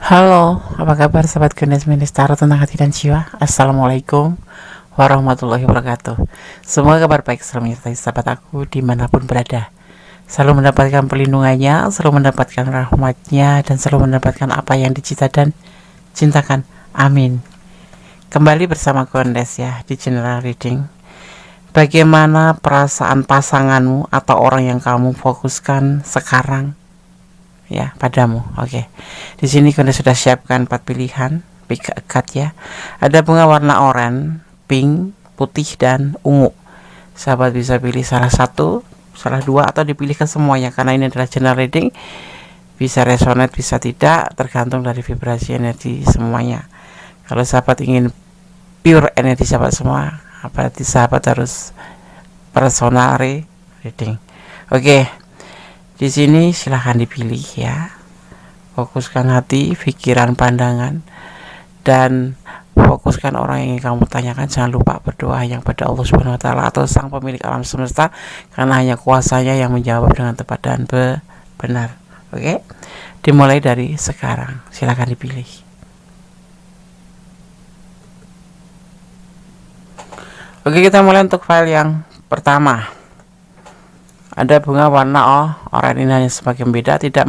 Halo, apa kabar sahabat Gunes Ministara tentang hati dan jiwa? Assalamualaikum warahmatullahi wabarakatuh. Semoga kabar baik selalu menyertai sahabat aku dimanapun berada. Selalu mendapatkan perlindungannya, selalu mendapatkan rahmatnya, dan selalu mendapatkan apa yang dicita dan cintakan. Amin. Kembali bersama Gondes ya di General Reading. Bagaimana perasaan pasanganmu atau orang yang kamu fokuskan sekarang? Ya, padamu. Oke. Di sini kita sudah siapkan 4 pilihan, pick a card ya. Ada bunga warna oranye, pink, putih dan ungu. Sahabat bisa pilih salah satu, salah dua, atau dipilihkan semuanya karena ini adalah general reading. Bisa resonate, bisa tidak, tergantung dari vibrasi energi semuanya. Kalau sahabat ingin pure energi sahabat semua, berarti sahabat harus personal reading. Oke. Di sini silahkan dipilih ya. Fokuskan hati, pikiran, pandangan, dan fokuskan orang yang ingin kamu tanyakan. Jangan lupa berdoa hanya pada Allah Subhanahu Wa Taala atau Sang Pemilik alam semesta, karena hanya kuasanya yang menjawab dengan tepat dan benar. Oke, dimulai dari sekarang. Silahkan dipilih. Oke, kita mulai untuk file yang pertama. Ada bunga warna oranye ini hanya sebagai beda, tidak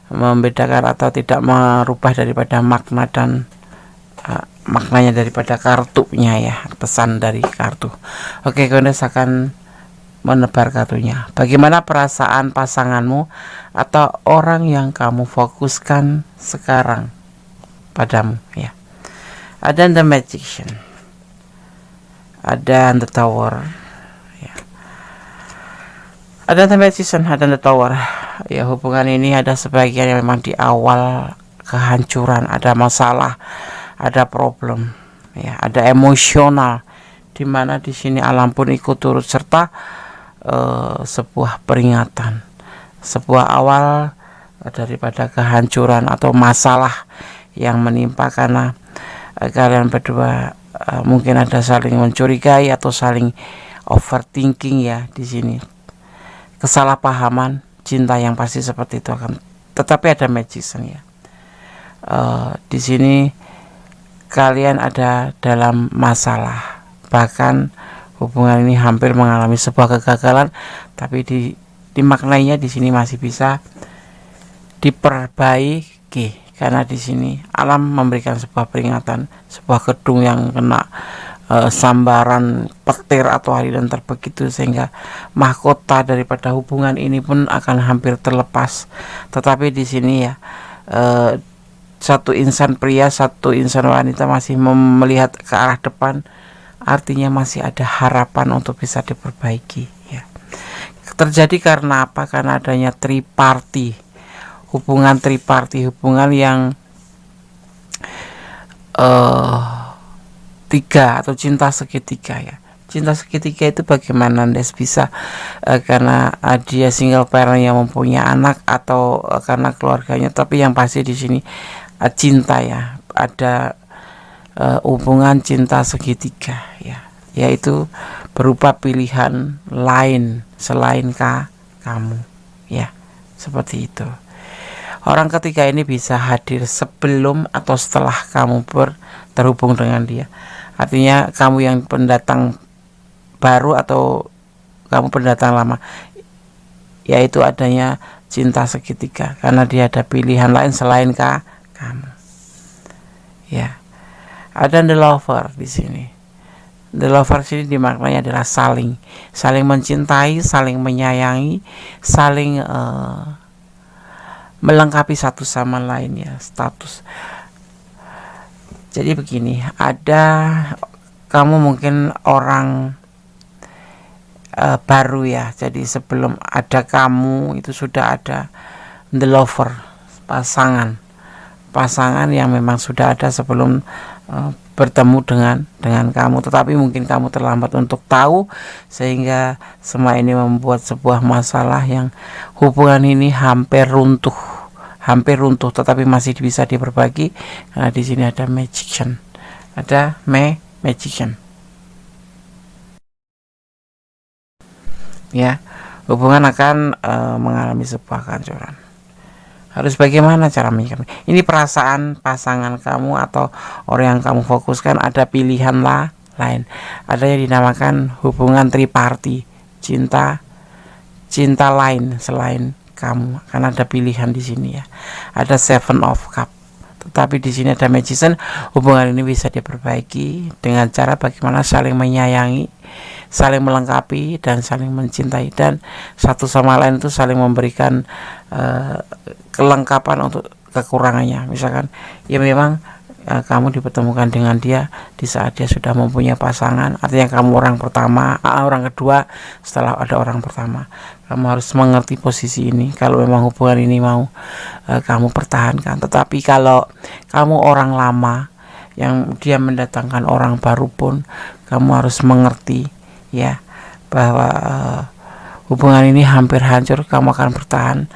membedakan atau tidak merubah daripada makna dan maknanya daripada kartunya ya, pesan dari kartu. Oke, Gondes akan menebar kartunya. Bagaimana perasaan pasanganmu atau orang yang kamu fokuskan sekarang padamu ya. Ada The Magician, ada The Tower. Ada tempat season, ada the tower. Ya, hubungan ini ada sebagian yang memang di awal kehancuran, ada masalah, ada problem, ya, ada emosional, dimana di sini alam pun ikut turut serta. Sebuah peringatan, sebuah awal daripada kehancuran atau masalah yang menimpa karena kalian berdua mungkin ada saling mencurigai atau saling overthinking ya di sini. Kesalahpahaman cinta yang pasti seperti itu akan, tetapi ada magician ya. Di sini kalian ada dalam masalah, bahkan hubungan ini hampir mengalami sebuah kegagalan, tapi dimaknainya di sini masih bisa diperbaiki karena di sini alam memberikan sebuah peringatan, sebuah gedung yang kena sambaran petir atau aliran terbegitu, sehingga mahkota daripada hubungan ini pun akan hampir terlepas. Tetapi di sini ya, satu insan pria, satu insan wanita masih melihat ke arah depan, artinya masih ada harapan untuk bisa diperbaiki ya. Terjadi karena apa? Karena adanya triparty, hubungan triparty, hubungan yang tiga atau cinta segitiga ya. Cinta segitiga itu bagaimana Andes bisa karena dia single parent yang mempunyai anak, atau karena keluarganya, tapi yang pasti di sini cinta ya, ada hubungan cinta segitiga ya, yaitu berupa pilihan lain selain kamu ya, seperti itu. Orang ketiga ini bisa hadir sebelum atau setelah kamu terhubung dengan dia. Artinya kamu yang pendatang baru atau kamu pendatang lama, yaitu adanya cinta segitiga karena dia ada pilihan lain selain kamu. Ya. Ada the lover di sini. The lover sini dimaknanya adalah saling mencintai, saling menyayangi, saling melengkapi satu sama lain ya, status. Jadi begini, ada kamu mungkin orang baru ya. Jadi sebelum ada kamu itu sudah ada the lover, pasangan yang memang sudah ada sebelum bertemu dengan kamu. Tetapi mungkin kamu terlambat untuk tahu, sehingga semua ini membuat sebuah masalah yang hubungan ini hampir runtuh, tetapi masih bisa diperbaiki karena di sini ada magician, ada magician ya. Hubungan akan mengalami sebuah kehancuran. harus bagaimana cara menyikapi ini perasaan pasangan kamu atau orang yang kamu fokuskan. Ada pilihan lain, ada yang dinamakan hubungan triparti, cinta lain selain kamu, karena ada pilihan di sini ya. Ada Seven of Cup, tetapi di sini ada Magician. Hubungan ini bisa diperbaiki dengan cara bagaimana saling menyayangi, saling melengkapi, dan saling mencintai, dan satu sama lain itu saling memberikan kelengkapan untuk kekurangannya. Misalkan ya memang kamu dipertemukan dengan dia di saat dia sudah mempunyai pasangan, artinya kamu orang pertama, orang kedua setelah ada orang pertama. Kamu harus mengerti posisi ini kalau memang hubungan ini mau kamu pertahankan. Tetapi kalau kamu orang lama yang dia mendatangkan orang baru pun, kamu harus mengerti ya bahwa hubungan ini hampir hancur. Kamu akan bertahan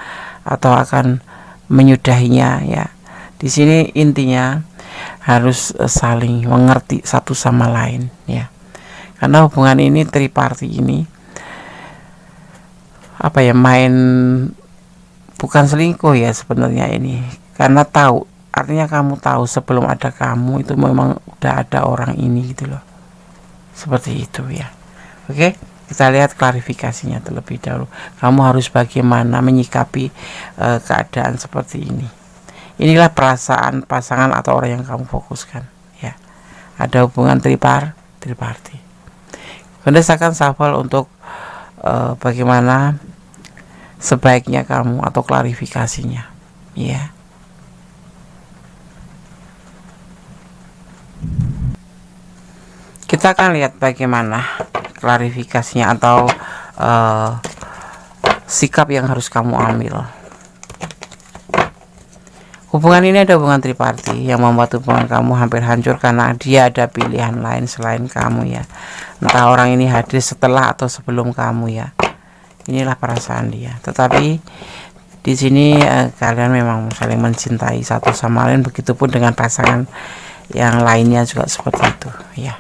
atau akan menyudahinya ya. Di sini intinya harus saling mengerti satu sama lain ya, karena hubungan ini triparti ini main bukan selingkuh ya sebenarnya ini, karena tahu, artinya kamu tahu sebelum ada kamu itu memang udah ada orang ini gitu loh, seperti itu ya. Oke, kita lihat klarifikasinya terlebih dahulu. Kamu harus bagaimana menyikapi keadaan seperti ini. Inilah perasaan pasangan atau orang yang kamu fokuskan ya. Ada hubungan triparti. Berdasarkan shuffle untuk bagaimana sebaiknya kamu atau klarifikasinya ya. Kita akan lihat bagaimana klarifikasinya atau sikap yang harus kamu ambil. Hubungan ini ada hubungan triparti yang membuat hubungan kamu hampir hancur karena dia ada pilihan lain selain kamu ya. Entah orang ini hadir setelah atau sebelum kamu ya. Inilah perasaan dia. Tetapi di sini kalian memang saling mencintai satu sama lain, begitupun dengan pasangan yang lainnya juga seperti itu ya.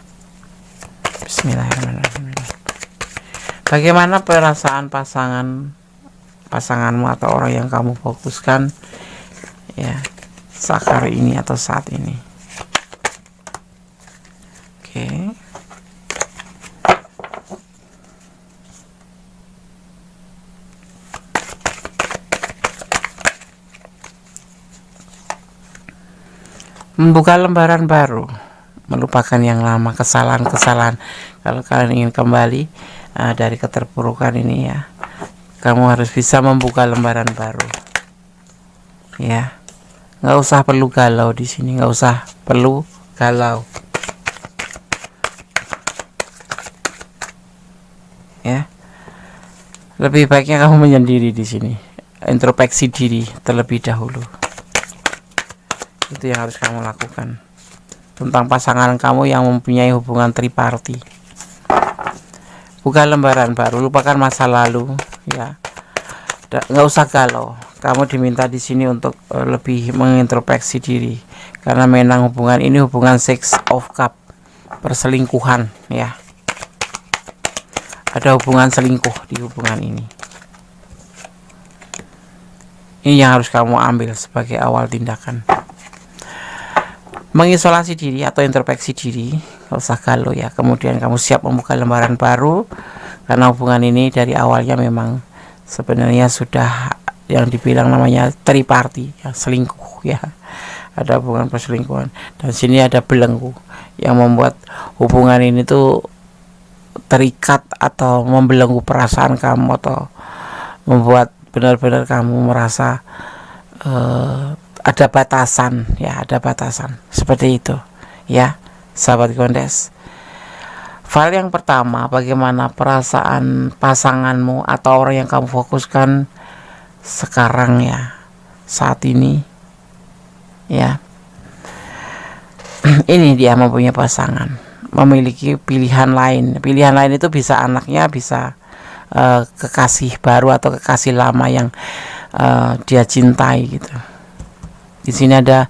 Bismillahirrahmanirrahim. Bagaimana perasaan pasanganmu atau orang yang kamu fokuskan ya saat ini atau saat ini? Oke. Membuka lembaran baru, melupakan yang lama, kesalahan-kesalahan. Kalau kalian ingin kembali dari keterpurukan ini ya, kamu harus bisa membuka lembaran baru ya. Nggak usah perlu galau di sini, nggak usah perlu galau ya. Lebih baiknya kamu menyendiri di sini, introspeksi diri terlebih dahulu. Itu yang harus kamu lakukan tentang pasangan kamu yang mempunyai hubungan triparti. Buka lembaran baru, lupakan masa lalu ya. Nggak usah galau. Kamu diminta di sini untuk lebih mengintrospeksi diri, karena memang hubungan ini hubungan Six of Cup, perselingkuhan ya. Ada hubungan selingkuh di hubungan ini. Ini yang harus kamu ambil sebagai awal tindakan. Mengisolasi diri atau introspeksi diri, nggak usah galau ya. Kemudian kamu siap membuka lembaran baru, karena hubungan ini dari awalnya memang sebenarnya sudah yang dibilang namanya triparti ya, selingkuh ya. Ada hubungan perselingkuhan, dan sini ada belenggu yang membuat hubungan ini tuh terikat atau membelenggu perasaan kamu, atau membuat benar-benar kamu merasa ada batasan ya, ada batasan seperti itu ya, sahabat Gondes. File yang pertama, bagaimana perasaan pasanganmu atau orang yang kamu fokuskan sekarang ya, saat ini ya. Ini dia mempunyai pasangan, memiliki pilihan lain. Pilihan lain itu bisa anaknya, bisa kekasih baru atau kekasih lama yang dia cintai gitu. Di sini ada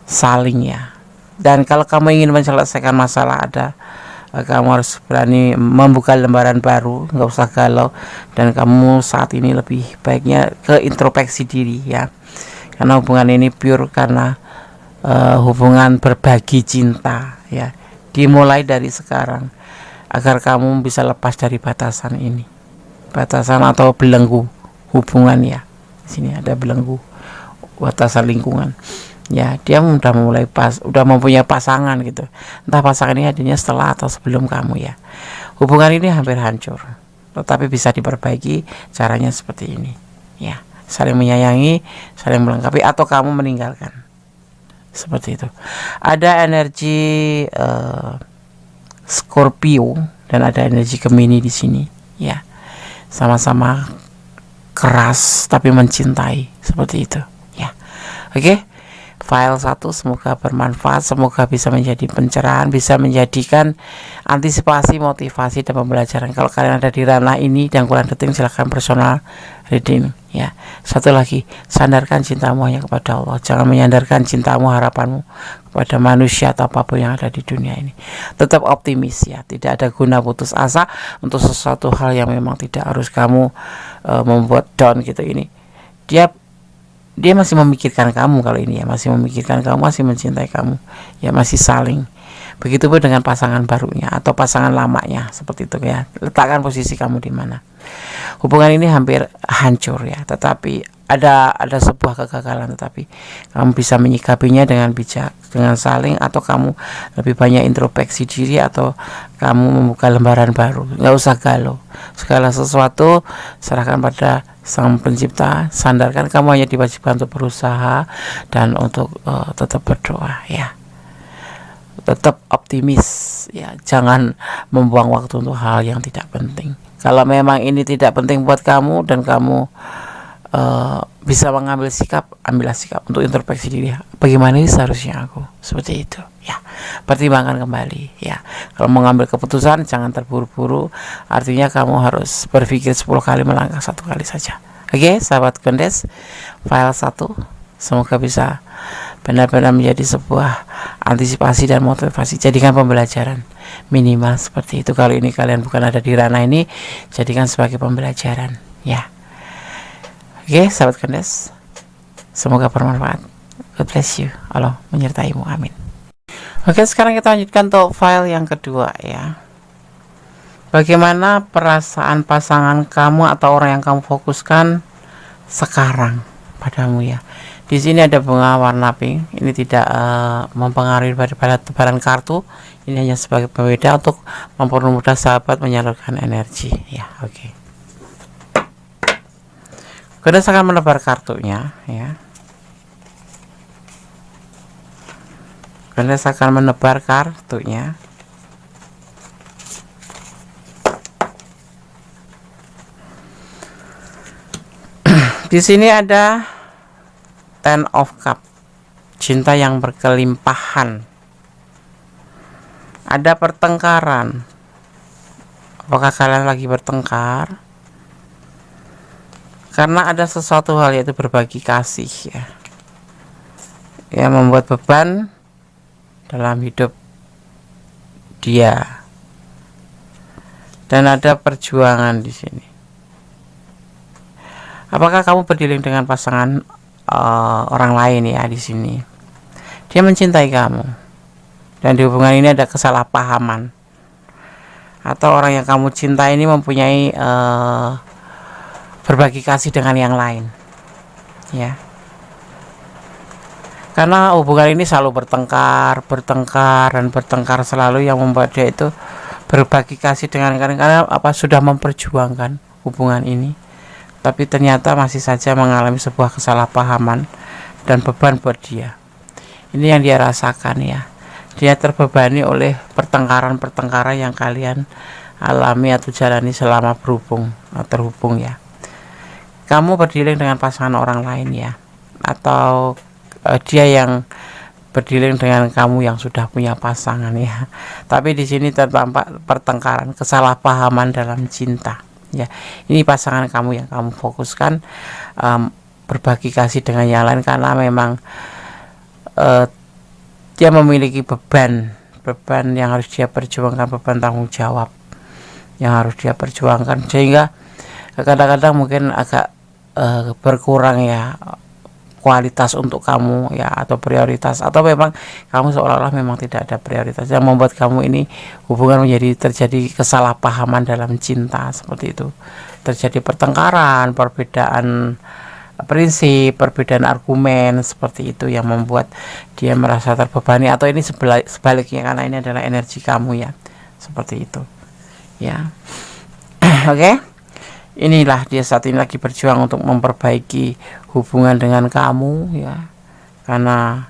saling ya. Dan kalau kamu ingin menyelesaikan masalah, kamu harus berani membuka lembaran baru, nggak usah galau. Dan kamu saat ini lebih baiknya ke introspeksi diri ya. karena hubungan ini pure karena hubungan berbagi cinta ya. Dimulai dari sekarang agar kamu bisa lepas dari batasan ini, batasan atau belenggu hubungan ya. Di sini ada belenggu batasan lingkungan ya. Dia udah mempunyai pasangan gitu, entah pasangan ini hadirnya setelah atau sebelum kamu ya. Hubungan ini hampir hancur, tetapi bisa diperbaiki. Caranya seperti ini ya, saling menyayangi, saling melengkapi, atau kamu meninggalkan, seperti itu. Ada energi Scorpio dan ada energi Gemini di sini ya, sama-sama keras tapi mencintai, seperti itu ya. Oke, file 1 semoga bermanfaat, semoga bisa menjadi pencerahan, bisa menjadikan antisipasi, motivasi, dan pembelajaran. Kalau kalian ada di ranah ini dan kurang detail, silahkan personal reading ya. Satu lagi, sandarkan cintamu hanya kepada Allah, jangan menyandarkan cintamu, harapanmu kepada manusia atau apapun yang ada di dunia ini. Tetap optimis ya, tidak ada guna putus asa untuk sesuatu hal yang memang tidak harus kamu membuat down gitu. Ini dia masih memikirkan kamu, kalau ini ya masih memikirkan kamu, masih mencintai kamu ya, masih saling. Begitupun dengan pasangan barunya atau pasangan lamanya, seperti itu ya. Letakkan posisi kamu di mana. Hubungan ini hampir hancur ya, tetapi ada sebuah kegagalan, tetapi kamu bisa menyikapinya dengan bijak, dengan saling, atau kamu lebih banyak introspeksi diri, atau kamu membuka lembaran baru. Nggak usah galau, segala sesuatu serahkan pada Sang Pencipta, sandarkan, kamu hanya diwajibkan untuk berusaha dan untuk tetap berdoa ya. Tetap optimis ya, jangan membuang waktu untuk hal yang tidak penting. Kalau memang ini tidak penting buat kamu dan kamu bisa mengambil sikap, ambillah sikap untuk introspeksi diri. Bagaimana ini seharusnya aku, seperti itu ya. Pertimbangkan kembali ya. Kalau mengambil keputusan jangan terburu-buru, artinya kamu harus berpikir 10 kali, melangkah 1 kali saja. Oke, sahabat Kondes, file 1 semoga bisa benar-benar menjadi sebuah antisipasi dan motivasi. Jadikan pembelajaran minimal seperti itu. Kalau ini kalian bukan ada di ranah ini, jadikan sebagai pembelajaran ya. Oke, sahabat Kondes, semoga bermanfaat. God bless you, Allah menyertaimu, amin. Oke, sekarang kita lanjutkan untuk file yang kedua ya. Bagaimana perasaan pasangan kamu atau orang yang kamu fokuskan sekarang padamu ya. Di sini ada bunga warna pink. Ini tidak mempengaruhi pada tebaran kartu. Ini hanya sebagai pembeda untuk mempermudah sahabat menyalurkan energi ya. Oke. Kemudian saya akan menebar kartunya ya. Kemudian saya akan menebar kartunya. Di sini ada Ten of Cup, cinta yang berkelimpahan. Ada pertengkaran. Apakah kalian lagi bertengkar? Karena ada sesuatu hal, yaitu berbagi kasih ya, yang membuat beban dalam hidup dia. Dan ada perjuangan di sini. Apakah kamu berdialog dengan pasangan orang lain ya di sini? Dia mencintai kamu, dan di hubungan ini ada kesalahpahaman, atau orang yang kamu cintai ini mempunyai berbagi kasih dengan yang lain ya. Karena hubungan ini selalu bertengkar dan bertengkar selalu, yang membuat dia itu berbagi kasih dengan karena sudah memperjuangkan hubungan ini, tapi ternyata masih saja mengalami sebuah kesalahpahaman dan beban buat dia. Ini yang dia rasakan ya. Dia terbebani oleh pertengkaran yang kalian alami atau jalani selama terhubung ya. Kamu berdialog dengan pasangan orang lain ya, atau dia yang berdialog dengan kamu yang sudah punya pasangan ya. Tapi di sini tertampak pertengkaran, kesalahpahaman dalam cinta. Ya, ini pasangan kamu yang kamu fokuskan berbagi kasih dengan yang lain, karena memang dia memiliki beban yang harus dia perjuangkan, beban tanggung jawab yang harus dia perjuangkan, sehingga kadang-kadang mungkin agak berkurang ya kualitas untuk kamu ya, atau prioritas, atau memang kamu seolah-olah memang tidak ada prioritas yang membuat kamu ini hubungan terjadi kesalahpahaman dalam cinta seperti itu, terjadi pertengkaran, perbedaan prinsip, perbedaan argumen seperti itu yang membuat dia merasa terbebani, atau ini sebaliknya karena ini adalah energi kamu ya, seperti itu ya. Oke. Inilah dia saat ini lagi berjuang untuk memperbaiki hubungan dengan kamu ya, karena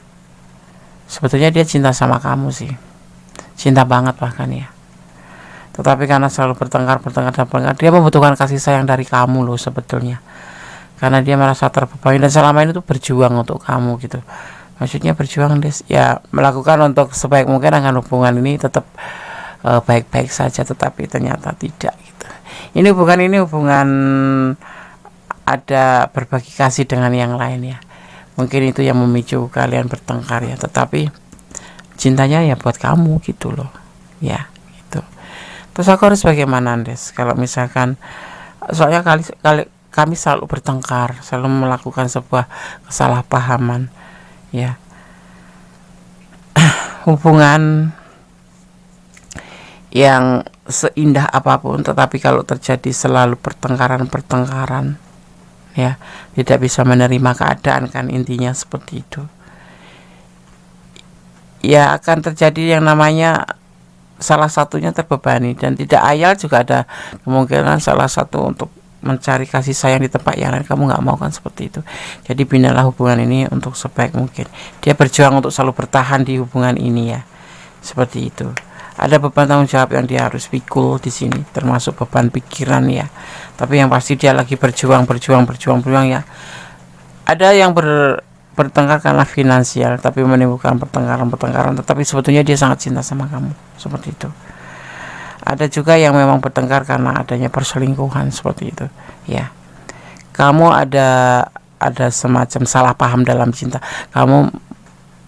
sebetulnya dia cinta sama kamu sih, cinta banget bahkan ya, tetapi karena selalu bertengkar, dia membutuhkan kasih sayang dari kamu loh sebetulnya, karena dia merasa terbebani dan selama ini tuh berjuang untuk kamu gitu. Maksudnya berjuang ya, melakukan untuk sebaik mungkin agar hubungan ini tetap baik-baik saja, tetapi ternyata tidak gitu. Ini hubungan ada berbagi kasih dengan yang lain ya, mungkin itu yang memicu kalian bertengkar ya, tetapi cintanya ya buat kamu gitu loh ya gitu. Terus aku harus bagaimana Andes kalau misalkan, soalnya kami selalu bertengkar, selalu melakukan sebuah kesalahpahaman ya. Hubungan yang seindah apapun, tetapi kalau terjadi selalu pertengkaran ya, tidak bisa menerima keadaan, kan intinya seperti itu ya, akan terjadi yang namanya salah satunya terbebani, dan tidak ayal juga ada kemungkinan salah satu untuk mencari kasih sayang di tempat yang lain. Kamu nggak mau kan seperti itu. Jadi binalah hubungan ini untuk sebaik mungkin. Dia berjuang untuk selalu bertahan di hubungan ini ya, seperti itu. Ada beban tanggung jawab yang dia harus pikul di sini, termasuk beban pikiran ya. Tapi yang pasti dia lagi berjuang ya. Ada yang bertengkar karena finansial, tapi menimbulkan pertengkaran, tetapi sebetulnya dia sangat cinta sama kamu, seperti itu. Ada juga yang memang bertengkar karena adanya perselingkuhan, seperti itu ya. Kamu ada semacam salah paham dalam cinta. Kamu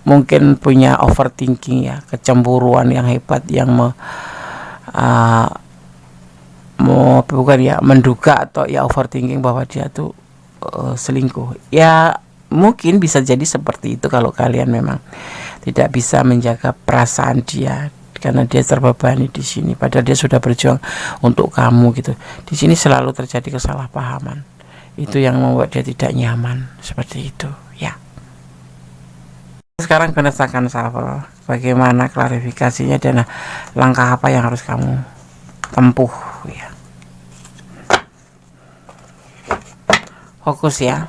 mungkin punya overthinking ya, kecemburuan yang hebat yang menduga atau ya overthinking bahwa dia tuh selingkuh ya. Mungkin bisa jadi seperti itu kalau kalian memang tidak bisa menjaga perasaan dia, karena dia terbebani di sini padahal dia sudah berjuang untuk kamu gitu. Di sini selalu terjadi kesalahpahaman, itu yang membuat dia tidak nyaman, seperti itu ya. Sekarang akan shuffle bagaimana klarifikasinya dan langkah apa yang harus kamu tempuh ya. Fokus ya.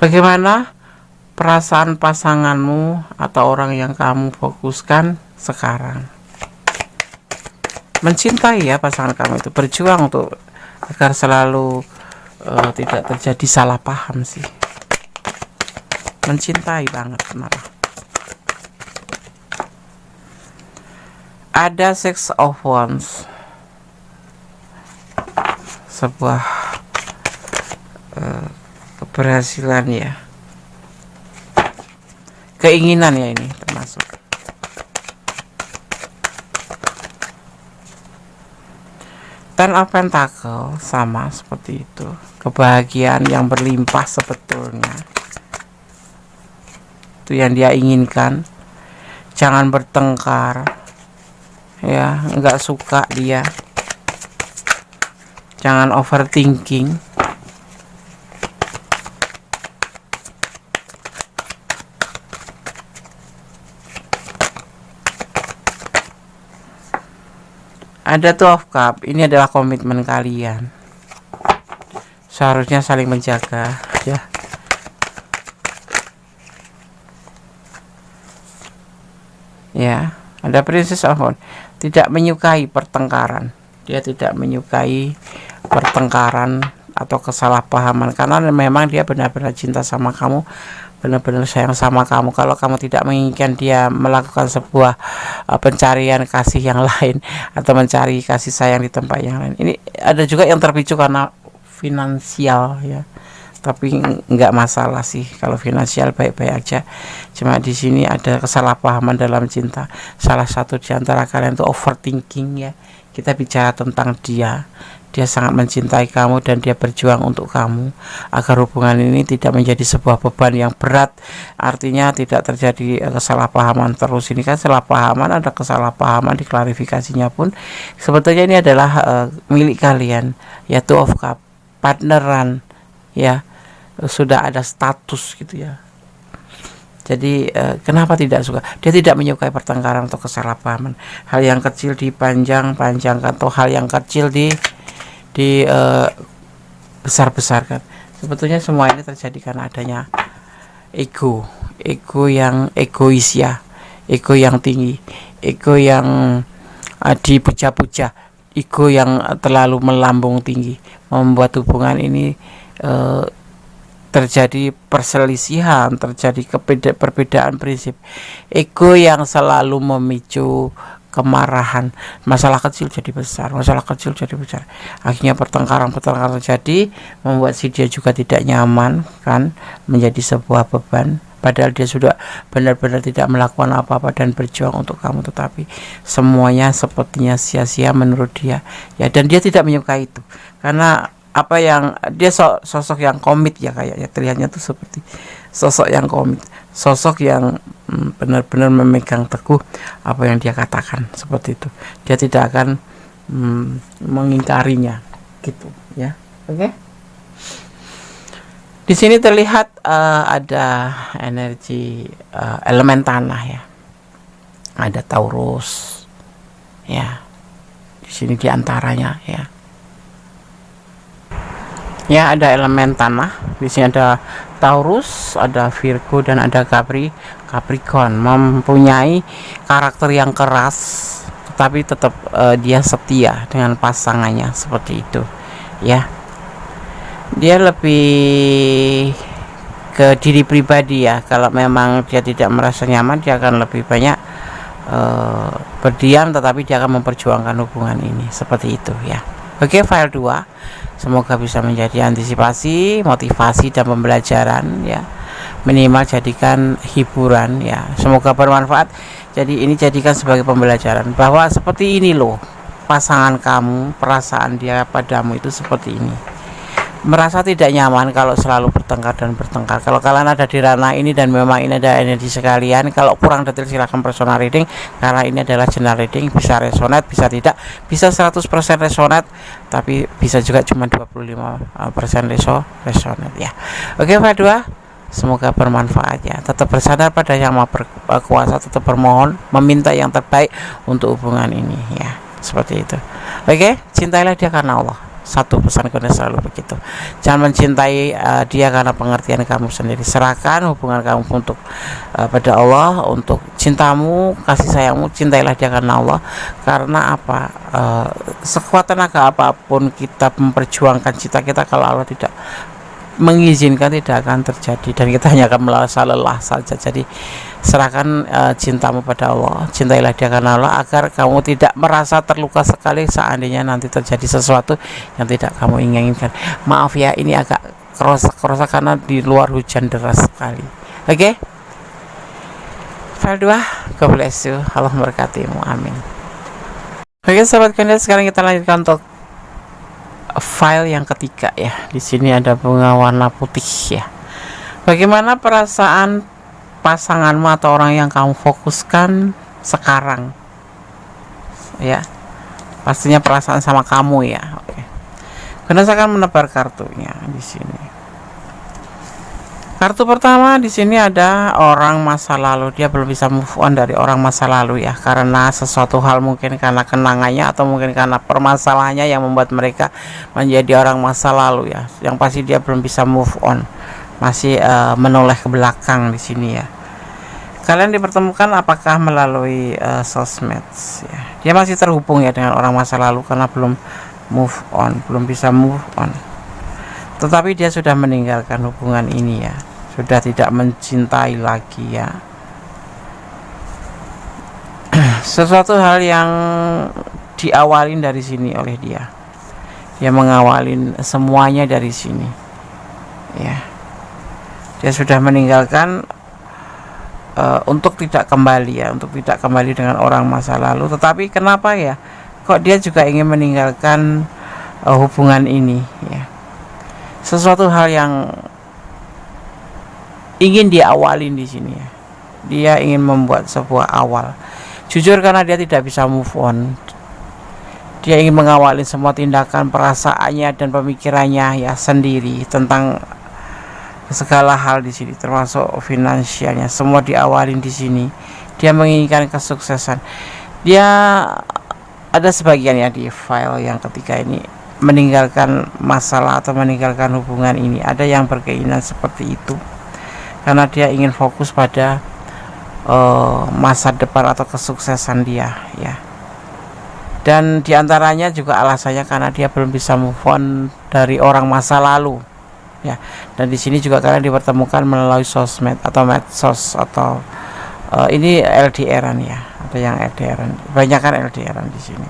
Bagaimana perasaan pasanganmu atau orang yang kamu fokuskan sekarang? Mencintai ya pasangan kamu itu, berjuang untuk agar selalu tidak terjadi salah paham sih. Mencintai banget malah. Ada Six of Wands, sebuah keberhasilan ya, keinginan ya, ini termasuk Ten of Pentacle, sama seperti itu, kebahagiaan yang berlimpah sebetulnya itu yang dia inginkan. Jangan bertengkar ya, nggak suka dia, jangan overthinking. Ada Two of Cup, ini adalah komitmen kalian, seharusnya saling menjaga ya. Ya, ada Princess of Wands, tidak menyukai pertengkaran. Dia tidak menyukai pertengkaran atau kesalahpahaman, karena memang dia benar-benar cinta sama kamu. benar-benar sayang sama kamu. Kalau kamu tidak menginginkan dia melakukan sebuah pencarian kasih yang lain atau mencari kasih sayang di tempat yang lain. Ini ada juga yang terpicu karena finansial ya. Tapi nggak masalah sih kalau finansial, baik-baik aja. Cuma di sini ada kesalahpahaman dalam cinta. Salah satu di antara kalian itu overthinking ya. Kita bicara tentang dia sangat mencintai kamu dan dia berjuang untuk kamu agar hubungan ini tidak menjadi sebuah beban yang berat. Artinya tidak terjadi kesalahpahaman terus. Ini kan kesalahpahaman, ada kesalahpahaman, diklarifikasinya pun sebetulnya ini adalah milik kalian, yaitu of cup, partneran ya, sudah ada status gitu ya. Jadi kenapa tidak suka? Dia tidak menyukai pertengkaran atau kesalahpahaman. Hal yang kecil dipanjang-panjangkan atau hal yang kecil di besar-besarkan. Sebetulnya semua ini terjadi karena adanya ego yang egois ya, ego yang tinggi, ego yang dipuja-puja, ego yang terlalu melambung tinggi, membuat hubungan ini terjadi perselisihan, terjadi perbedaan prinsip. Ego yang selalu memicu kemarahan, masalah kecil jadi besar, akhirnya pertengkaran terjadi, membuat si dia juga tidak nyaman kan, menjadi sebuah beban, padahal dia sudah benar-benar tidak melakukan apa-apa dan berjuang untuk kamu, tetapi semuanya sepertinya sia-sia menurut dia ya. Dan dia tidak menyukai itu karena apa yang dia sosok yang komit ya, kayaknya terlihatnya tuh seperti sosok yang komit, sosok yang benar-benar memegang teguh apa yang dia katakan, seperti itu. Dia tidak akan mengingkarinya gitu ya. Oke. Di sini terlihat ada energi elemen tanah ya. Ada Taurus ya. Di sini diantaranya ya. Ya, ada elemen tanah. Di sini ada Taurus, ada Virgo dan ada Capricorn, mempunyai karakter yang keras, tetapi tetap dia setia dengan pasangannya, seperti itu ya. Dia lebih ke diri pribadi ya. Kalau memang dia tidak merasa nyaman, dia akan lebih banyak berdiam, tetapi dia akan memperjuangkan hubungan ini, seperti itu ya. Oke, file 2 semoga bisa menjadi antisipasi, motivasi dan pembelajaran ya. Minimal jadikan hiburan ya. Semoga bermanfaat. Jadi ini jadikan sebagai pembelajaran bahwa seperti ini loh pasangan kamu, perasaan dia padamu itu seperti ini. Merasa tidak nyaman kalau selalu bertengkar. Kalau kalian ada di ranah ini dan memang ini ada energi sekalian, kalau kurang detail silahkan personal reading, karena ini adalah general reading, bisa resonate, bisa tidak, bisa 100% resonate, tapi bisa juga cuma 25% resonate ya. Oke, Pak 2, semoga bermanfaat ya. Tetap bersandar pada Yang Maha Kuasa, tetap bermohon, meminta yang terbaik untuk hubungan ini ya, seperti itu. Oke, cintailah dia karena Allah. Satu pesan kode selalu begitu. Jangan mencintai dia karena pengertian kamu sendiri. Serahkan hubungan kamu untuk pada Allah, untuk cintamu, kasih sayangmu. Cintailah dia karena Allah. Karena apa? Sekuat tenaga apapun kita memperjuangkan cinta kita, kalau Allah tidak mengizinkan, tidak akan terjadi, dan kita hanya akan merasa lelah saja. Jadi serahkan cintamu pada Allah, cintailah dia karena Allah, agar kamu tidak merasa terluka sekali seandainya nanti terjadi sesuatu yang tidak kamu inginkan. Maaf ya, ini agak kerosa karena di luar hujan deras sekali. Oke, file 2, God bless you, Allah memberkatimu, amin. Oke, sahabat kalian, sekarang kita lanjutkan untuk file yang ketiga ya. Di sini ada bunga warna putih ya. Bagaimana perasaan pasanganmu atau orang yang kamu fokuskan sekarang ya? Pastinya perasaan sama kamu ya. Oke. Karena saya akan menebar kartunya di sini. Kartu pertama di sini ada orang masa lalu. Dia belum bisa move on dari orang masa lalu ya, karena sesuatu hal, mungkin karena kenangannya atau mungkin karena permasalahannya yang membuat mereka menjadi orang masa lalu ya. Yang pasti dia belum bisa move on, masih menoleh ke belakang di sini ya. Kalian dipertemukan apakah melalui sosmed ya. Dia masih terhubung ya dengan orang masa lalu karena belum move on, belum bisa move on. Tetapi dia sudah meninggalkan hubungan ini ya. sudah tidak mencintai lagi ya. Sesuatu hal yang diawalin dari sini oleh dia. Dia mengawalin semuanya dari sini. Ya. Dia sudah meninggalkan untuk tidak kembali ya, untuk tidak kembali dengan orang masa lalu. Tetapi kenapa ya? Kok dia juga ingin meninggalkan hubungan ini ya. Sesuatu hal yang ingin diawalin di sini ya. Dia ingin membuat sebuah awal. Jujur karena dia tidak bisa move on. Dia ingin mengawali semua tindakan, perasaannya dan pemikirannya ya sendiri tentang segala hal di sini, termasuk finansialnya. Semua diawalin di sini. Dia menginginkan kesuksesan. Dia ada sebagian ya di file yang ketiga ini meninggalkan masalah atau meninggalkan hubungan ini. Ada yang berkeinginan seperti itu karena dia ingin fokus pada masa depan atau kesuksesan dia ya. Dan diantaranya juga alasannya karena dia belum bisa move on dari orang masa lalu ya. Dan di sini juga karena dipertemukan melalui sosmed atau medsos atau ini LDRan ya. Ada yang LDRan, banyak kan LDRan di sini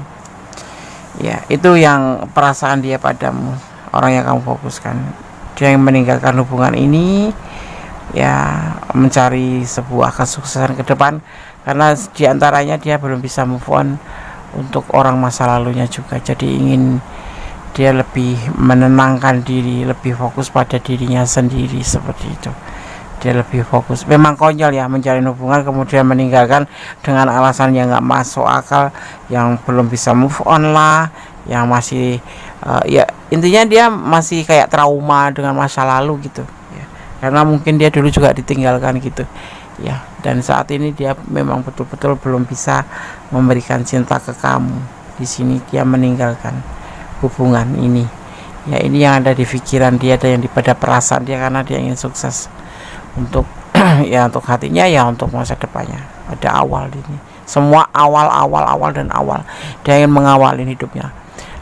ya. Itu yang perasaan dia padamu, orang yang kamu fokuskan. Dia yang meninggalkan hubungan ini ya, mencari sebuah kesuksesan ke depan karena diantaranya dia belum bisa move on untuk orang masa lalunya juga. Jadi ingin dia lebih menenangkan diri, lebih fokus pada dirinya sendiri seperti itu. Dia lebih fokus. Memang konyol ya menjalin hubungan kemudian meninggalkan dengan alasan yang nggak masuk akal, yang belum bisa move on lah, yang masih ya intinya dia masih kayak trauma dengan masa lalu gitu ya. Karena mungkin dia dulu juga ditinggalkan gitu ya, dan saat ini dia memang betul-betul belum bisa memberikan cinta ke kamu. Di sini dia meninggalkan hubungan ini ya. Ini yang ada di pikiran dia dan yang pada perasaan dia karena dia ingin sukses untuk ya, untuk hatinya ya, untuk masa depannya. Ada awal di ini, semua awal dan awal. Dia ingin mengawalin hidupnya.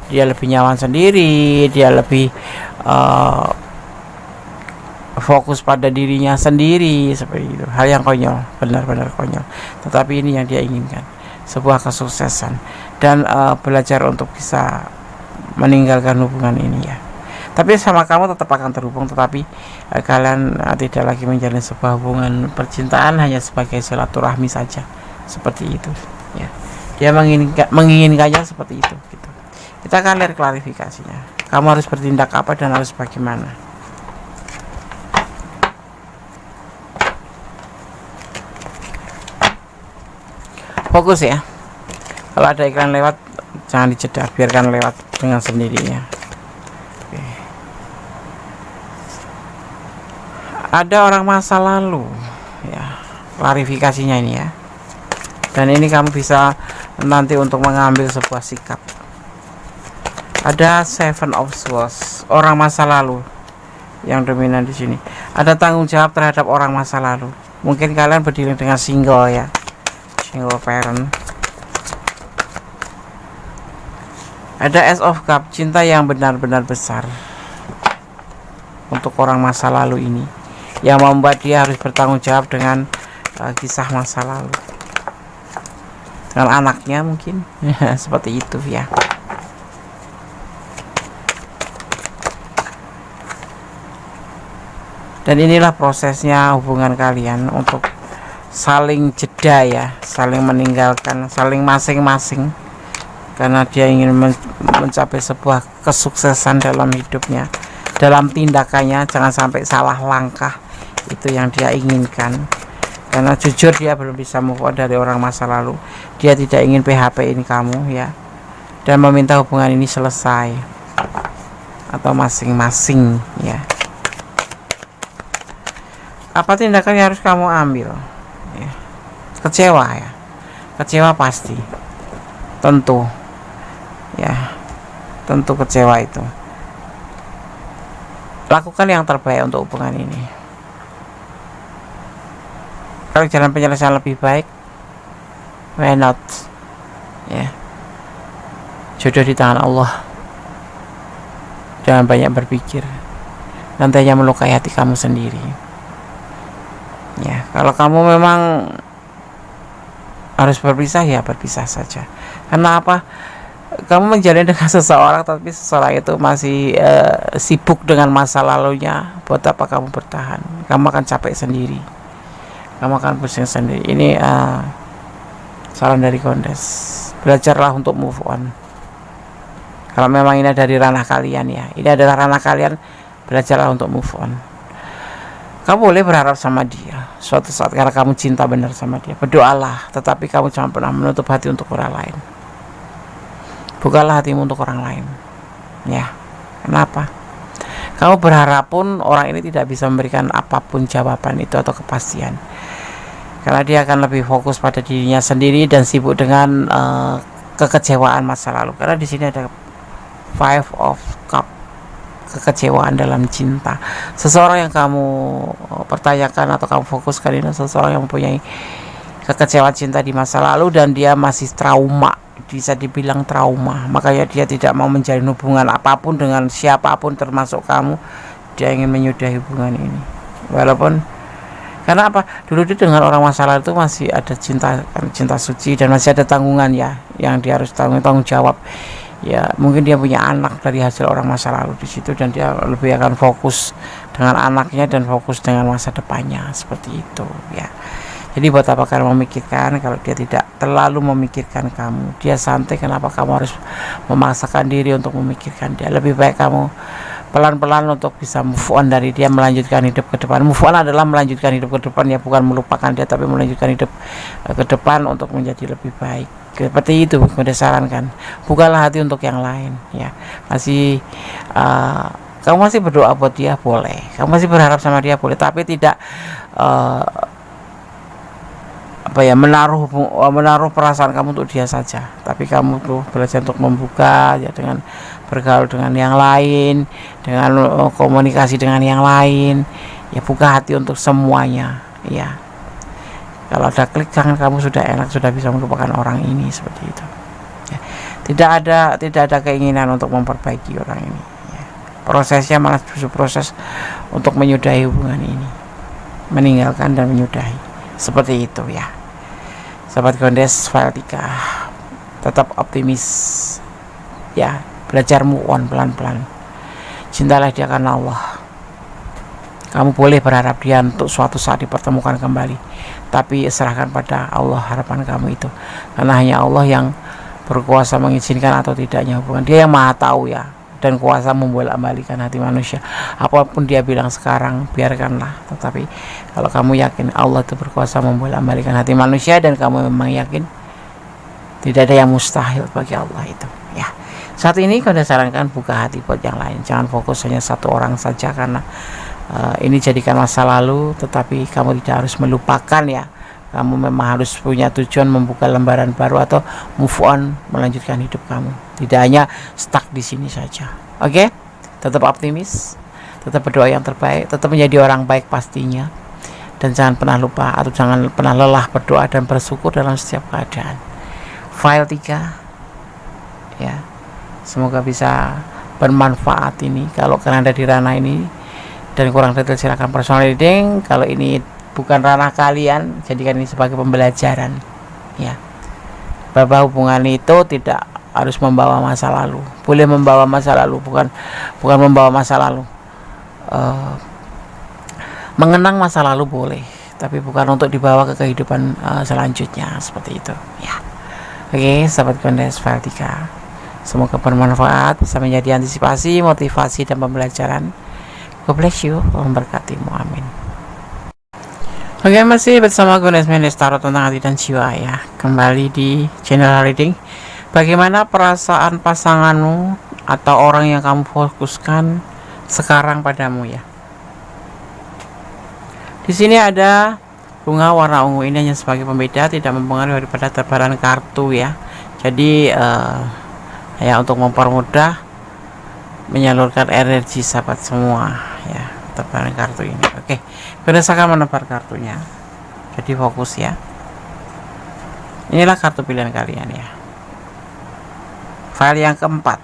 Dia lebih nyaman sendiri, dia lebih fokus pada dirinya sendiri seperti itu. Hal yang konyol, benar-benar konyol. Tetapi ini yang dia inginkan, sebuah kesuksesan dan belajar untuk bisa meninggalkan hubungan ini ya. Tapi sama kamu tetap akan terhubung, tetapi kalian tidak lagi menjalin sebuah hubungan percintaan, hanya sebagai silaturahmi saja seperti itu ya. Dia menginginkannya seperti itu gitu. Kita akan lihat klarifikasinya. Kamu harus bertindak apa dan harus bagaimana. Fokus ya. Kalau ada iklan lewat jangan dicegah, biarkan lewat dengan sendirinya. Oke. Ada orang masa lalu ya, klarifikasinya ini ya. Dan ini kamu bisa nanti untuk mengambil sebuah sikap. Ada Seven of Swords, orang masa lalu yang dominan di sini. Ada tanggung jawab terhadap orang masa lalu. Mungkin kalian berdiri dengan single ya, single parent. Ada Ace of Cup, cinta yang benar-benar besar untuk orang masa lalu ini, yang membuat dia harus bertanggung jawab dengan kisah masa lalu dengan anaknya mungkin seperti itu ya. Dan inilah prosesnya hubungan kalian untuk saling jeda ya, saling meninggalkan, saling masing-masing, karena dia ingin mencapai sebuah kesuksesan dalam hidupnya, dalam tindakannya. Jangan sampai salah langkah, itu yang dia inginkan. Karena jujur dia belum bisa move on dari orang masa lalu. Dia tidak ingin PHP-in kamu ya, dan meminta hubungan ini selesai atau masing-masing ya. Apa tindakan yang harus kamu ambil ya? Kecewa ya, kecewa pasti, tentu ya, tentu kecewa itu. Lakukan yang terbaik untuk hubungan ini. Kalau jalan penyelesaian lebih baik, why not ya. Jodoh di tangan Allah. Jangan banyak berpikir, nanti hanya melukai hati kamu sendiri. Kalau kamu memang harus berpisah, ya berpisah saja. Karena apa? Kamu menjalin dengan seseorang tapi seseorang itu masih sibuk dengan masa lalunya. Buat apa kamu bertahan? Kamu akan capek sendiri, kamu akan pusing sendiri. Ini saran dari Kondes. Belajarlah untuk move on. Kalau memang ini dari ranah kalian, ya, ini adalah ranah kalian, belajarlah untuk move on. Kamu boleh berharap sama dia suatu saat karena kamu cinta benar sama dia, berdoalah, tetapi kamu jangan pernah menutup hati untuk orang lain. Bukalah hatimu untuk orang lain, ya. Kenapa? Kamu berharap pun orang ini tidak bisa memberikan apapun jawaban itu atau kepastian, karena dia akan lebih fokus pada dirinya sendiri dan sibuk dengan kekecewaan masa lalu. Karena di sini ada Five of Cup, kekecewaan dalam cinta. Seseorang yang kamu pertanyakan atau kamu fokuskan ini seseorang yang mempunyai kekecewaan cinta di masa lalu dan dia masih trauma, bisa dibilang trauma. Makanya dia tidak mau menjalin hubungan apapun dengan siapapun termasuk kamu. Dia ingin menyudahi hubungan ini. Walaupun karena apa? Dulu dia dengan orang masa lalu itu masih ada cinta suci dan masih ada tanggungan, ya, yang dia harus tanggung jawab. Ya, mungkin dia punya anak dari hasil orang masa lalu di situ dan dia lebih akan fokus dengan anaknya dan fokus dengan masa depannya, seperti itu, ya. Jadi buat apa kalian memikirkan kalau dia tidak terlalu memikirkan kamu? Dia santai, kenapa kamu harus memaksakan diri untuk memikirkan dia? Lebih baik kamu pelan-pelan untuk bisa move on dari dia, melanjutkan hidup ke depan. Move on adalah melanjutkan hidup ke depan, ya, bukan melupakan dia, tapi melanjutkan hidup ke depan untuk menjadi lebih baik. Seperti itu, saya sarankan. Bukalah hati untuk yang lain, ya. Kamu masih berdoa buat dia, boleh. Kamu masih berharap sama dia, boleh. Tapi tidak menaruh perasaan kamu untuk dia saja. Tapi kamu tuh belajar untuk membuka, ya, dengan bergaul dengan yang lain, dengan komunikasi dengan yang lain, ya. Buka hati untuk semuanya, ya. Kalau ada klik, jangan kamu sudah enak, sudah bisa melupakan orang ini, seperti itu, ya. Tidak ada keinginan untuk memperbaiki orang ini, ya. Prosesnya malah justru proses untuk menyudahi hubungan ini, meninggalkan dan menyudahi, seperti itu, ya. Sahabat Kondes, file 3, tetap optimis, ya. Belajar move on pelan-pelan. Cintalah dia karena Allah. Kamu boleh berharap dia untuk suatu saat dipertemukan kembali, tapi serahkan pada Allah harapan kamu itu, karena hanya Allah yang berkuasa mengizinkan atau tidaknya hubungan. Dia yang maha tahu, ya, dan kuasa membolak-balikan hati manusia. Apapun dia bilang sekarang, biarkanlah. Tetapi kalau kamu yakin Allah itu berkuasa membolak-balikan hati manusia dan kamu memang yakin, tidak ada yang mustahil bagi Allah itu, ya. Saat ini Anda sarankan buka hati buat yang lain. Jangan fokus hanya satu orang saja, karena ini jadikan masa lalu, tetapi kamu tidak harus melupakan, ya. Kamu memang harus punya tujuan membuka lembaran baru atau move on, melanjutkan hidup kamu. Tidak hanya stuck di sini saja. Oke? Tetap optimis, tetap berdoa yang terbaik, tetap menjadi orang baik pastinya. Dan jangan pernah lupa atau jangan pernah lelah berdoa dan bersyukur dalam setiap keadaan. File 3, ya. Semoga bisa bermanfaat ini. Kalau kalian ada di ranah ini dan kurang detail, silakan personal reading. Kalau ini bukan ranah kalian, jadikan ini sebagai pembelajaran, ya. Bahwa hubungan itu tidak harus membawa masa lalu. Boleh membawa masa lalu, bukan membawa masa lalu. Mengenang masa lalu boleh, tapi bukan untuk dibawa ke kehidupan selanjutnya, seperti itu, ya. Oke, sahabat Kondes, file 3. Semoga bermanfaat, bisa menjadi antisipasi, motivasi, dan pembelajaran. God bless you, memberkatimu, amin. Oke, masih bersama Kondes Mendes Tarot tentang hati dan jiwa, ya. Kembali di channel reading. Bagaimana perasaan pasanganmu atau orang yang kamu fokuskan sekarang padamu, ya. Di sini ada bunga warna ungu, ini hanya sebagai pembeda, tidak mempengaruhi daripada tebaran kartu, ya. Jadi ya, untuk mempermudah menyalurkan energi sahabat semua, ya, tebaran kartu ini. Oke, berdasarkan menebar kartunya, jadi fokus, ya. Inilah kartu pilihan kalian, ya. File yang keempat,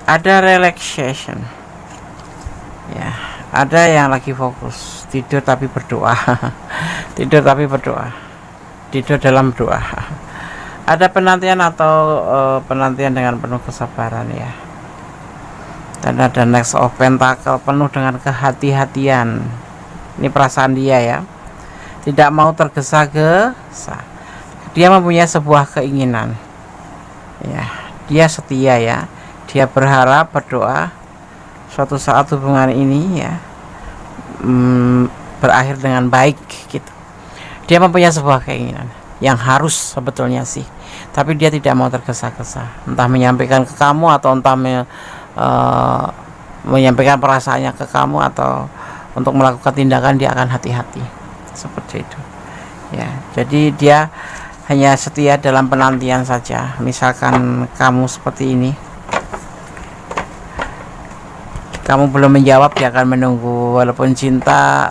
ada relaxation, ya. Ada yang lagi fokus tidur tapi berdoa. Tidur tapi berdoa, tidur dalam doa. Ada penantian atau penantian dengan penuh kesabaran ya. Dan ada next of pentacle penuh dengan kehati-hatian. Ini perasaan dia ya, tidak mau tergesa-gesa. Dia mempunyai sebuah keinginan ya, dia setia ya, dia berharap, berdoa suatu saat hubungan ini ya berakhir dengan baik gitu. Dia mempunyai sebuah keinginan yang harus sebetulnya sih, tapi dia tidak mau tergesa-gesa, entah menyampaikan ke kamu atau entah menyampaikan perasaannya ke kamu, atau untuk melakukan tindakan dia akan hati-hati seperti itu ya. Jadi dia hanya setia dalam penantian saja. Misalkan kamu seperti ini, kamu belum menjawab, dia akan menunggu. Walaupun cinta,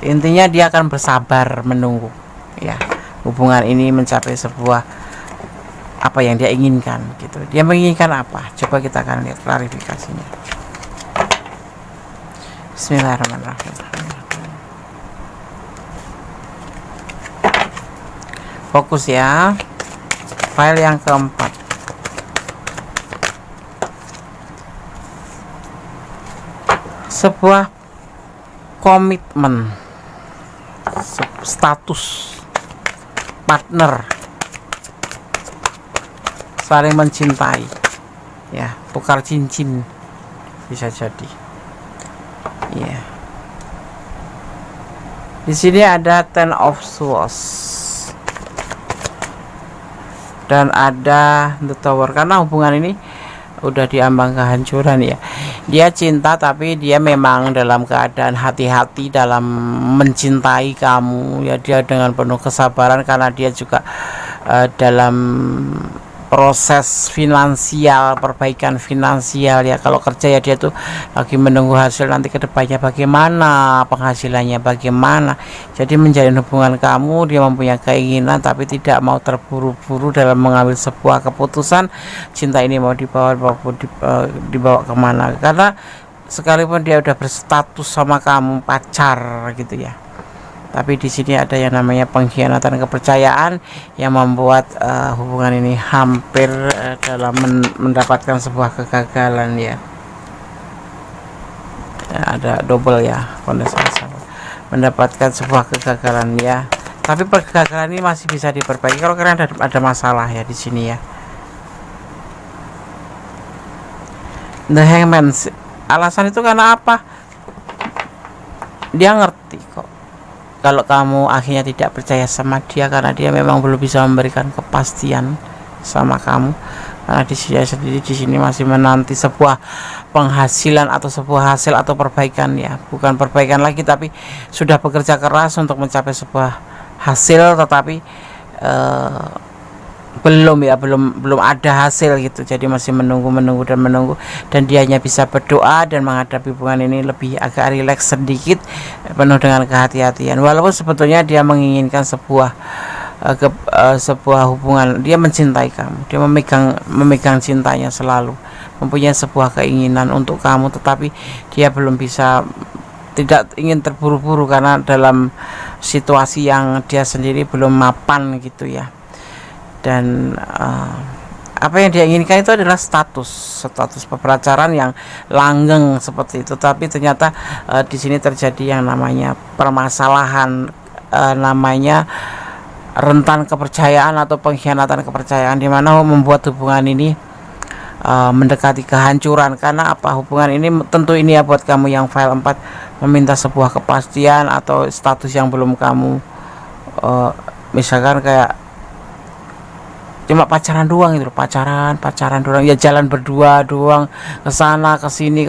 intinya dia akan bersabar menunggu ya, hubungan ini mencapai sebuah apa yang dia inginkan gitu. Dia menginginkan apa? Coba kita akan lihat klarifikasinya. Bismillahirrahmanirrahim. Fokus ya, file yang keempat. Sebuah komitmen, status partner, saling mencintai ya, tukar cincin bisa jadi ya. Di sini ada Ten of Swords dan ada The Tower, karena hubungan ini udah diambang kehancuran ya. Dia cinta tapi dia memang dalam keadaan hati-hati dalam mencintai kamu ya. Dia dengan penuh kesabaran karena dia juga dalam proses finansial, perbaikan finansial ya. Kalau kerja ya dia tuh lagi menunggu hasil nanti kedepannya bagaimana, penghasilannya bagaimana. Jadi menjalin hubungan kamu, dia mempunyai keinginan tapi tidak mau terburu-buru dalam mengambil sebuah keputusan. Cinta ini mau dibawa kemana, karena sekalipun dia udah berstatus sama kamu pacar gitu ya, tapi di sini ada yang namanya pengkhianatan kepercayaan yang membuat hubungan ini hampir dalam mendapatkan sebuah kegagalan ya. Ada double ya, mendapatkan sebuah kegagalan ya. Tapi kegagalan ini masih bisa diperbaiki kalau karena ada masalah ya di sini ya. The Hangman, alasan itu karena apa? Dia ngerti kok kalau kamu akhirnya tidak percaya sama dia, karena dia memang belum bisa memberikan kepastian sama kamu, karena dia sendiri di sini masih menanti sebuah penghasilan atau sebuah hasil atau perbaikan ya. Bukan perbaikan lagi, tapi sudah bekerja keras untuk mencapai sebuah hasil, tetapi belum ada hasil gitu. Jadi masih menunggu dan dia hanya bisa berdoa dan menghadapi hubungan ini lebih agak rileks sedikit, penuh dengan kehati-hatian. Walaupun sebetulnya dia menginginkan sebuah hubungan, dia mencintai kamu, dia memegang cintanya selalu, mempunyai sebuah keinginan untuk kamu, tetapi dia belum bisa, tidak ingin terburu-buru karena dalam situasi yang dia sendiri belum mapan gitu ya. Dan apa yang dia inginkan itu adalah status pacaran yang langgeng seperti itu, tapi ternyata di sini terjadi yang namanya permasalahan, namanya rentan kepercayaan atau pengkhianatan kepercayaan, di mana membuat hubungan ini mendekati kehancuran. Karena apa? Hubungan ini tentu ini ya buat kamu yang file 4 meminta sebuah kepastian atau status yang belum kamu misalkan kayak cuma pacaran doang gitu, pacaran doang ya, jalan berdua doang, kesana kesini,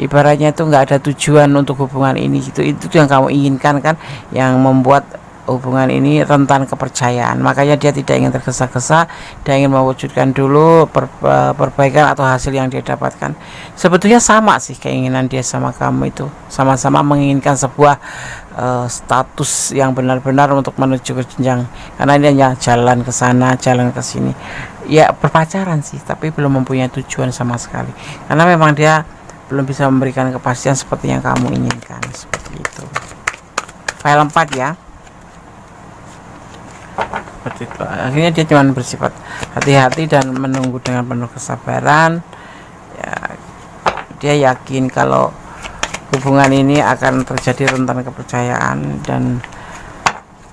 ibaratnya itu nggak ada tujuan untuk hubungan ini gitu. Itu yang kamu inginkan kan, yang membuat hubungan ini rentan kepercayaan. Makanya dia tidak ingin tergesa-gesa, dia ingin mewujudkan dulu perbaikan atau hasil yang dia dapatkan. Sebetulnya sama sih keinginan dia sama kamu itu, sama-sama menginginkan sebuah status yang benar-benar untuk menuju ke jenjang, karena ini hanya jalan ke sana, jalan ke sini ya, berpacaran sih, tapi belum mempunyai tujuan sama sekali, karena memang dia belum bisa memberikan kepastian seperti yang kamu inginkan, seperti itu. File 4 ya, seperti itu. Akhirnya dia cuma bersifat hati-hati dan menunggu dengan penuh kesabaran ya. Dia yakin kalau hubungan ini akan terjadi rentan kepercayaan dan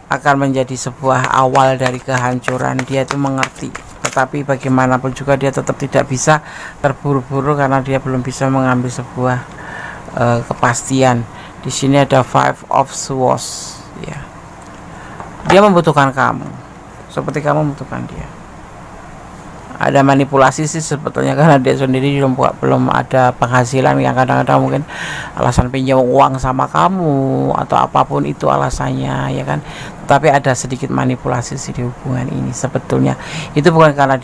akan menjadi sebuah awal dari kehancuran. Dia itu mengerti, tetapi bagaimanapun juga dia tetap tidak bisa terburu-buru karena dia belum bisa mengambil sebuah kepastian. Di sini ada Five of Swords ya. Dia membutuhkan kamu seperti kamu membutuhkan dia. Ada manipulasi sih sebetulnya karena dia sendiri belum ada penghasilan, yang kadang-kadang mungkin alasan pinjam uang sama kamu atau apapun itu alasannya ya kan. Tapi ada sedikit manipulasi sih di hubungan ini sebetulnya. Itu bukan karena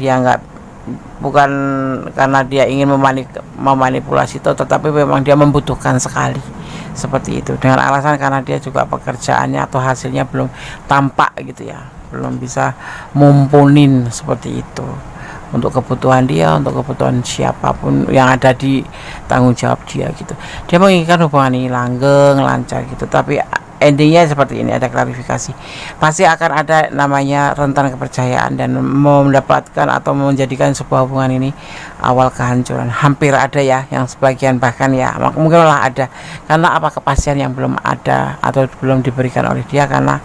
dia ingin memanipulasi itu, tetapi memang dia membutuhkan sekali seperti itu, dengan alasan karena dia juga pekerjaannya atau hasilnya belum tampak gitu ya, belum bisa mumpunin seperti itu untuk kebutuhan dia, untuk kebutuhan siapapun yang ada di tanggung jawab dia gitu. Dia menginginkan hubungan ini langgeng, lancar gitu, tapi endingnya seperti ini. Ada klarifikasi, pasti akan ada namanya rentan kepercayaan dan mendapatkan atau menjadikan sebuah hubungan ini awal kehancuran. Hampir ada ya, yang sebagian bahkan ya mungkin malah ada, karena apa, kepastian yang belum ada atau belum diberikan oleh dia, karena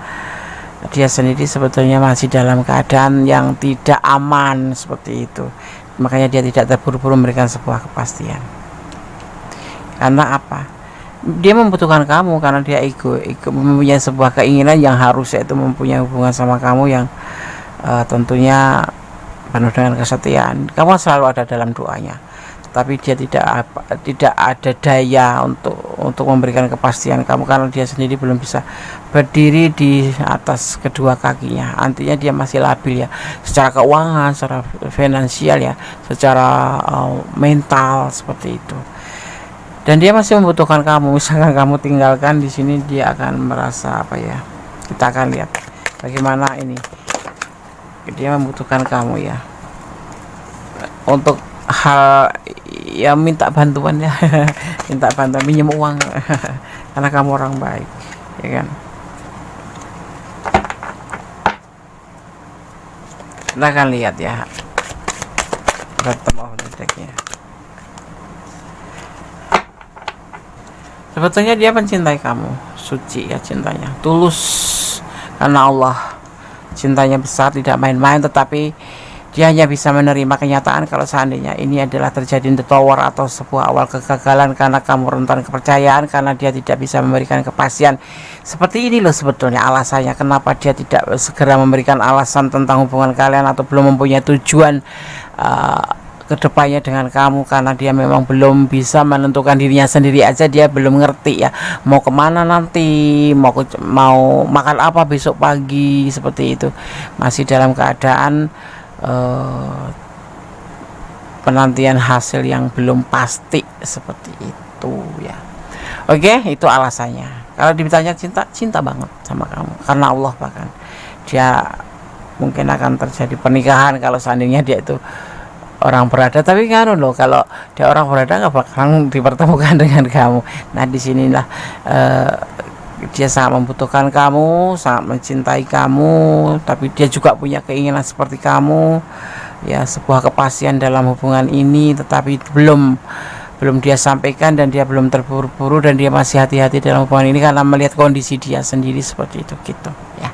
dia sendiri sebetulnya masih dalam keadaan yang tidak aman seperti itu. Makanya dia tidak terburu-buru memberikan sebuah kepastian. Karena apa? Dia membutuhkan kamu karena dia ego mempunyai sebuah keinginan yang harusnya itu mempunyai hubungan sama kamu yang tentunya penuh dengan kesetiaan. Kamu selalu ada dalam doanya, tapi dia tidak ada daya untuk memberikan kepastian kamu karena dia sendiri belum bisa berdiri di atas kedua kakinya. Artinya dia masih labil ya, secara keuangan, secara finansial ya, secara mental seperti itu. Dan dia masih membutuhkan kamu. Misalkan kamu tinggalkan di sini, dia akan merasa apa ya? Kita akan lihat bagaimana ini. Dia membutuhkan kamu ya, untuk hal ya, minta bantuan ya minta bantuan, pinjam uang karena kamu orang baik ya kan. Kita akan lihat ya bottom of the deck-nya. Sebetulnya dia mencintai kamu, suci ya cintanya, tulus karena Allah. Cintanya besar, tidak main-main, tetapi dia hanya bisa menerima kenyataan kalau seandainya ini adalah terjadi in the tower atau sebuah awal kegagalan karena kamu rentan kepercayaan, karena dia tidak bisa memberikan kepastian. Seperti ini loh sebetulnya alasannya kenapa dia tidak segera memberikan alasan tentang hubungan kalian atau belum mempunyai tujuan kedepannya dengan kamu, karena dia memang belum bisa menentukan dirinya sendiri aja. Dia belum ngerti ya mau kemana nanti, mau makan apa besok pagi, seperti itu. Masih dalam keadaan penantian hasil yang belum pasti seperti itu ya. Oke, itu alasannya. Kalau ditanya cinta banget sama kamu karena Allah, bahkan dia mungkin akan terjadi pernikahan kalau seandainya dia itu orang berada. Tapi kan loh, kalau dia orang berada nggak bakalan dipertemukan dengan kamu. Nah disinilah dia sangat membutuhkan kamu, sangat mencintai kamu, tapi dia juga punya keinginan seperti kamu ya, sebuah kepastian dalam hubungan ini, tetapi belum dia sampaikan dan dia belum terburu-buru dan dia masih hati-hati dalam hubungan ini karena melihat kondisi dia sendiri seperti itu gitu ya.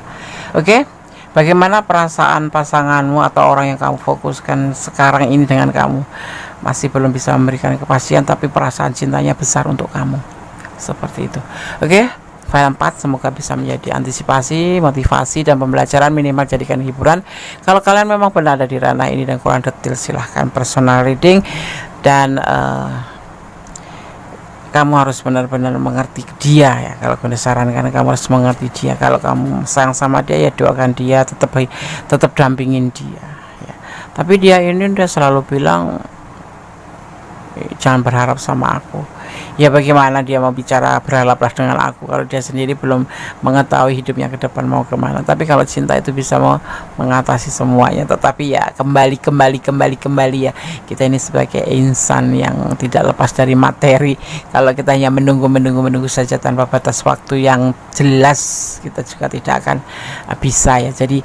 Oke, bagaimana perasaan pasanganmu atau orang yang kamu fokuskan sekarang ini dengan kamu? Masih belum bisa memberikan kepastian, tapi perasaan cintanya besar untuk kamu seperti itu. Oke, file 4 semoga bisa menjadi antisipasi, motivasi, dan pembelajaran, minimal jadikan hiburan. Kalau kalian memang benar ada di ranah ini dan kurang detail, silahkan personal reading. Dan kamu harus benar-benar mengerti dia ya. Kalau aku sarankan kamu harus mengerti dia. Kalau kamu sayang sama dia ya doakan dia, tetap dampingin dia ya. Tapi dia ini udah selalu bilang Jangan berharap sama aku. Ya bagaimana dia mau bicara berharaplah dengan aku kalau dia sendiri belum mengetahui hidupnya ke depan mau kemana. Tapi kalau cinta itu bisa mengatasi semuanya. Tetapi ya kembali ya, kita ini sebagai insan yang tidak lepas dari materi. Kalau kita hanya menunggu saja tanpa batas waktu yang jelas, kita juga tidak akan bisa ya. Jadi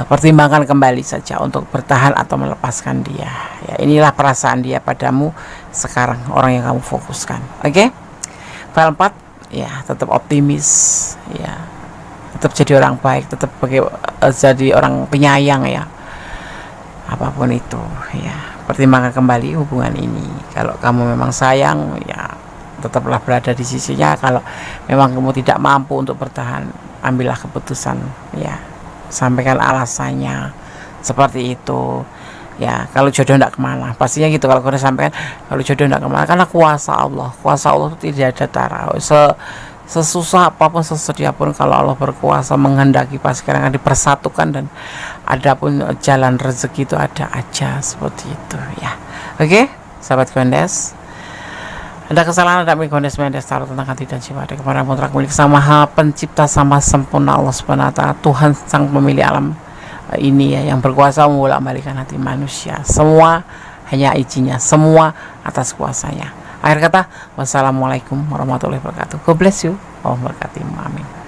pertimbangkan kembali saja untuk bertahan atau melepaskan dia ya. Inilah perasaan dia padamu sekarang, orang yang kamu fokuskan. Oke? File 4 ya, tetap optimis ya, tetap jadi orang baik, tetap jadi orang penyayang ya, apapun itu ya. Pertimbangkan kembali hubungan ini. Kalau kamu memang sayang ya, tetaplah berada di sisinya. Kalau memang kamu tidak mampu untuk bertahan, ambillah keputusan ya, sampaikan alasannya seperti itu ya. Kalau jodoh tidak kemana, pastinya gitu. Kalau kita sampaikan kalau jodoh tidak kemana, karena kuasa Allah itu tidak ada tara. Sesusah apapun, sesedih pun, kalau Allah berkuasa menghendaki, pasti akan dipersatukan. Dan adapun jalan rezeki itu ada aja, seperti itu ya. Oke, sahabat Gondes, ada kesalahan, ada Gondes Mendes taruh tentang hati dan jiwa, ada kepada mutlak milik Sang Maha Pencipta sama sempurna Allah Subhanahu wa taala, Tuhan sang pemilik alam ini ya, yang berkuasa membolak-balikan hati manusia. Semua hanya izinnya, semua atas kuasanya. Akhir kata, wassalamualaikum warahmatullahi wabarakatuh. God bless you. Allah berkati. Amin.